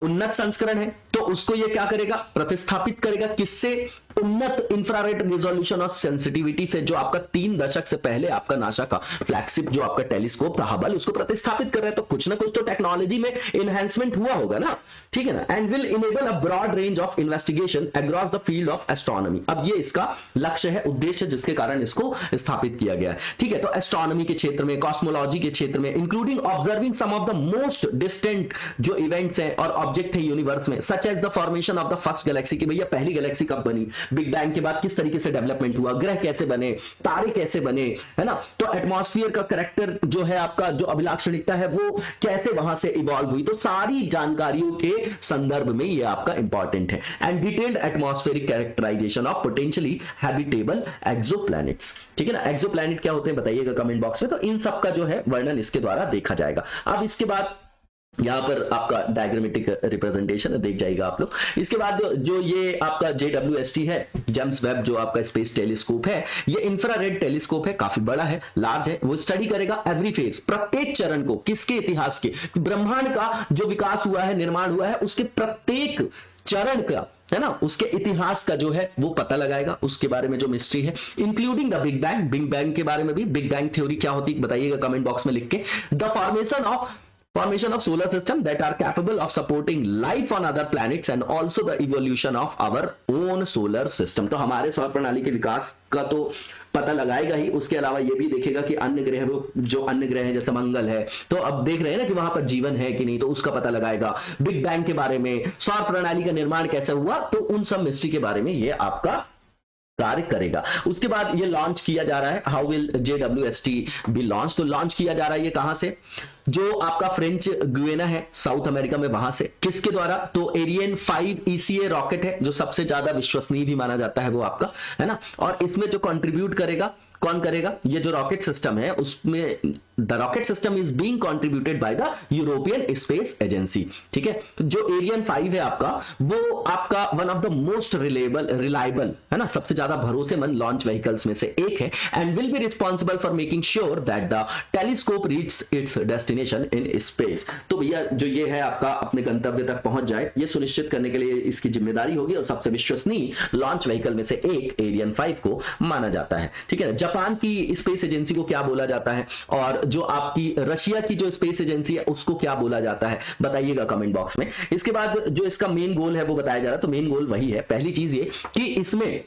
उन्नत संस्करण है, तो उसको ये क्या करेगा, प्रतिस्थापित करेगा किससे, उन्नत इंफ्रारेड रिजोल्यूशन और सेंसिटिविटी से, जो आपका 3 दशक से पहले आपका नासा का फ्लैगशिप जो आपका टेलीस्कोप था हबल, उसको प्रतिस्थापित कर रहे हैं। तो कुछ ना कुछ तो टेक्नोलॉजी में इनहैंसमेंट हुआ होगा ना, ठीक है ना। And will enable a broad range of investigation across the field of astronomy. अब ये इसका लक्ष्य है, उद्देश्य, जिसके कारण इसको स्थापित किया गया है, ठीक है। तो एस्ट्रोनॉमी के क्षेत्र में, कॉस्मोलॉजी के क्षेत्र में, including observing some of the most distant जो इवेंट्स हैं और ऑब्जेक्ट है यूनिवर्स में, such as the formation of the first galaxy, की भैया पहली गैलेक्सी कब बनी, बिग बैंग के बाद किस तरीके से डेवलपमेंट हुआ, ग्रह कैसे बने, तारे कैसे बने, है ना। तो एटमॉस्फेयर का कैरेक्टर जो है आपका, जो अभिलाक्षणिकता है वो कैसे वहां से इवॉल्व हुई, तो सारी जानकारियों के संदर्भ में ये आपका इंपॉर्टेंट है। And detailed atmospheric characterisation of potentially habitable exoplanets, ठीक है ना। एक्सोप्लैनेट क्या होते हैं बताइएगा कमेंट बॉक्स में, तो इन सब का जो है वर्णन इसके द्वारा देखा जाएगा। अब इसके बाद यहां पर आपका डायग्रामेटिक रिप्रेजेंटेशन देख जाएगा आप लोग। इसके बाद जो ये आपका JWST है, जेम्स वेब जो आपका स्पेस टेलीस्कोप है, ये इंफ्रारेड टेलीस्कोप है, काफी बड़ा है, लार्ज है। वो स्टडी करेगा एवरी फेज, प्रत्येक चरण को, किसके, इतिहास के, ब्रह्मांड का जो विकास हुआ है, निर्माण हुआ है, उसके प्रत्येक चरण का, है ना, उसके इतिहास का जो है वो पता लगाएगा, उसके बारे में जो मिस्ट्री है, इंक्लूडिंग द बिग बैंग के बारे में भी। बिग बैंग थ्योरी क्या होती है बताइएगा कमेंट बॉक्स में लिख के। The formation of formation of solar system that are capable of supporting life on other planets and also the evolution of our own solar system। तो हमारे सौर प्रणाली के विकास का तो पता लगाएगा ही, उसके अलावा ये भी देखेगा कि अन्य ग्रह, जो अन्य ग्रह हैं जैसे मंगल है, तो अब देख रहे हैं ना कि वहां पर जीवन है कि नहीं, तो उसका पता लगाएगा। बिग बैंग के बारे में, सौर प्रणाली का निर्माण कैसे हुआ, तो उन सब मिस्ट्री के बारे में ये आपका कार्य करेगा। उसके बाद ये लॉन्च किया जा रहा है, how will JWST B launch, तो लॉन्च किया जा रहा है ये कहां से, जो आपका फ्रेंच गुयाना है साउथ अमेरिका में, वहां से। किसके द्वारा, तो एरियन 5 ECA रॉकेट है, जो सबसे ज्यादा विश्वसनीय भी माना जाता है वो आपका, है ना। और इसमें जो कंट्रीब्यूट करेगा, कौन करेगा, ये जो रॉकेट सिस्टम है उसमें the rocket system is being contributed by the European space agency. ठीक है, तो जो एरियन 5 है आपका, वो आपका one of the most reliable है ना, सबसे ज्यादा भरोसेमंद लॉन्च व्हीकल्स में से एक है, and will be responsible for making sure that the telescope reach its destination in space. तो भैया जो ये है आपका अपने गंतव्य तक पहुंच जाए, ये सुनिश्चित करने के लिए इसकी जिम्मेदारी होगी, और सबसे विश्वसनीय लॉन्च व्हीकल में से एक एरियन 5 को माना जाता है। ठीक है, जापान की स्पेस एजेंसी को क्या बोला जाता है, और जो आपकी रशिया की जो स्पेस एजेंसी है उसको क्या बोला जाता है, बताइएगा कमेंट बॉक्स में। इसके बाद जो इसका मेन गोल है वो बताया जा रहा है, तो मेन गोल वही है, पहली चीज ये कि इसमें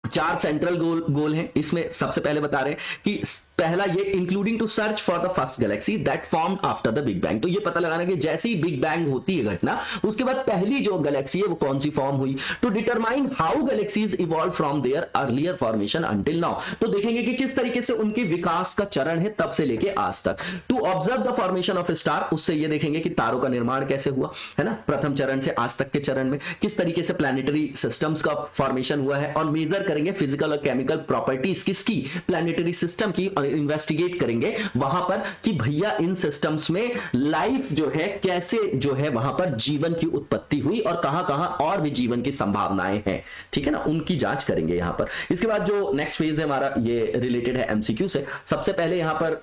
4 सेंट्रल गोल हैं। इसमें सबसे पहले बता रहे हैं कि पहला ये including to search for the first galaxy that formed after the big bang, तो ये पता लगाना कि जैसे ही बिग बैंग होती है घटना, उसके बाद पहली जो गैलेक्सी है वो कौन सी फॉर्म हुई, to determine how galaxies evolve from their earlier formation until now, तो देखेंगे कि किस तरीके से उनके विकास का चरण है तब से लेके आज तक। To observe the formation of star, उससे ये देखेंगे कि तारों का निर्माण कैसे हुआ, है ना, प्रथम चरण से आज तक के चरण में किस तरीके से प्लैनेटरी सिस्टम्स का फॉर्मेशन हुआ है, और मेजर करेंगे फिजिकल और केमिकल प्रॉपर्टीज किसकी, प्लैनेटरी सिस्टम की, और इन्वेस्टिगेट करेंगे वहां पर कि भैया इन सिस्टम्स में लाइफ जो है कैसे जो है वहां पर जीवन की उत्पत्ति हुई, और कहां कहां और भी जीवन की संभावनाएं हैं। ठीक है ना, उनकी जांच करेंगे यहां पर। इसके बाद जो नेक्स्ट फेज है हमारा, ये रिलेटेड है MCQ से। सबसे पहले यहां पर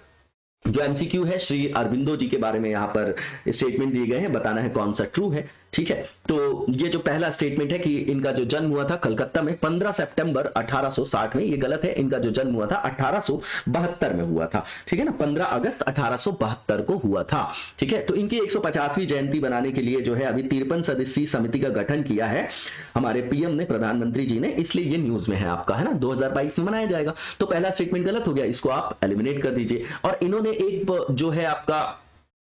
जो MCQ है, श्री अरबिंदो जी के बारे में यहां पर स्टेटमेंट दिए गए हैं, बताना है कौन सा ट्रू है। ठीक है, तो ये जो पहला स्टेटमेंट है कि इनका जो जन्म हुआ था कलकत्ता में 15 सितंबर 1860 में, ये गलत है, इनका जो जन्म हुआ था 1872 में हुआ था। ठीक है ना, 15 अगस्त 1872 को हुआ था। ठीक है, तो इनकी 150वीं जयंती बनाने के लिए जो है अभी 53 सदस्यीय समिति का गठन किया है हमारे PM ने, प्रधानमंत्री जी ने, इसलिए ये न्यूज में है आपका, है ना, 2022 में मनाया जाएगा। तो पहला स्टेटमेंट गलत हो गया, इसको आप एलिमिनेट कर दीजिए। और इन्होंने एक जो है आपका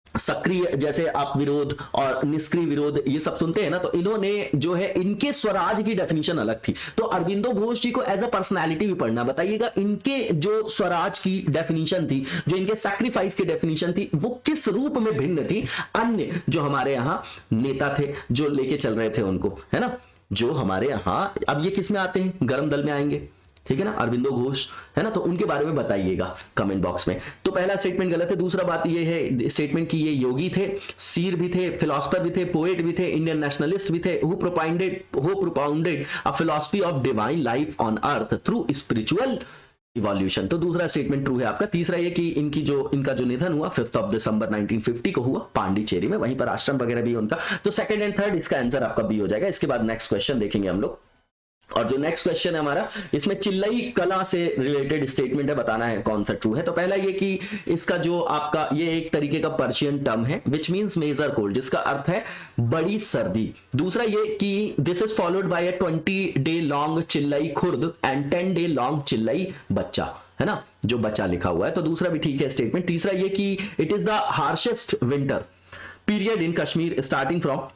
सक्रिय, जैसे आप विरोध और निष्क्रिय विरोध ये सब सुनते हैं ना, तो इन्होंने जो है इनके स्वराज की डेफिनेशन अलग थी, तो अरबिंदो घोष जी को एज अ पर्सनालिटी भी पढ़ना, बताइएगा इनके जो स्वराज की डेफिनेशन थी, जो इनके सैक्रिफाइस की डेफिनेशन थी, वो किस रूप में भिन्न थी अन्य जो हमारे यहाँ नेता थे जो लेके चल रहे थे उनको, है ना, जो हमारे यहाँ। अब ये किस में आते हैं, गरम दल में आएंगे। ठीक है ना, अरबिंदो घोष, है ना, तो उनके बारे में बताइएगा कमेंट बॉक्स में। तो पहला स्टेटमेंट गलत है। दूसरा बात ये है स्टेटमेंट की ये योगी थे, सीर भी थे, फिलोसफर भी थे, पोएट भी थे, इंडियन नेशनलिस्ट भी थे, who propounded a philosophy of divine life on earth through spiritual evolution. तो दूसरा स्टेटमेंट ट्रू है आपका। तीसरा ये कि इनका जो निधन हुआ 5 दिसंबर 1950 को हुआ पांडिचेरी में, वहीं पर आश्रम वगैरह भी उनका। तो सेकंड एंड थर्ड इसका आंसर आपका बी हो जाएगा। इसके बाद नेक्स्ट क्वेश्चन देखेंगे हम लोग, और जो नेक्स्ट क्वेश्चन है हमारा, इसमें चिल्लई कला से रिलेटेड स्टेटमेंट है, बताना है कौन सा ट्रू है। तो पहला ये कि इसका जो आपका ये एक तरीके का पर्शियन टर्म है विच मींस मेजर कोल्ड, जिसका अर्थ है बड़ी सर्दी। दूसरा ये कि this is followed by a 20 day long Chillai Khurd and 10 day long Chillai बच्चा, है ना, जो बच्चा लिखा हुआ है, तो दूसरा भी ठीक है स्टेटमेंट। तीसरा ये कि it is the harshest winter period in Kashmir starting from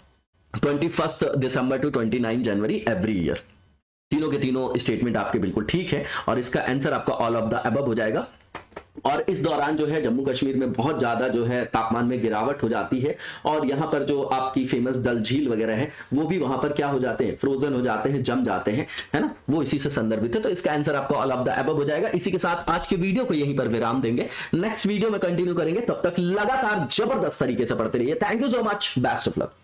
21 December to 29 January every year. तीनों के तीनों स्टेटमेंट आपके बिल्कुल ठीक है, और इसका आंसर आपका ऑल ऑफ द अबव हो जाएगा। और इस दौरान जो है जम्मू कश्मीर में बहुत ज्यादा जो है तापमान में गिरावट हो जाती है, और यहाँ पर जो आपकी फेमस डल झील वगैरह है वो भी वहां पर क्या हो जाते हैं, फ्रोजन हो जाते हैं, जम जाते हैं, है ना, वो इसी से संदर्भित है। तो इसका आंसर आपका ऑल ऑफ द अबव हो जाएगा। इसी के साथ आज के वीडियो को यहीं पर विराम देंगे, नेक्स्ट वीडियो में कंटिन्यू करेंगे। तब तक लगातार जबरदस्त तरीके से पढ़ते रहिए। Thank you so much, best of luck.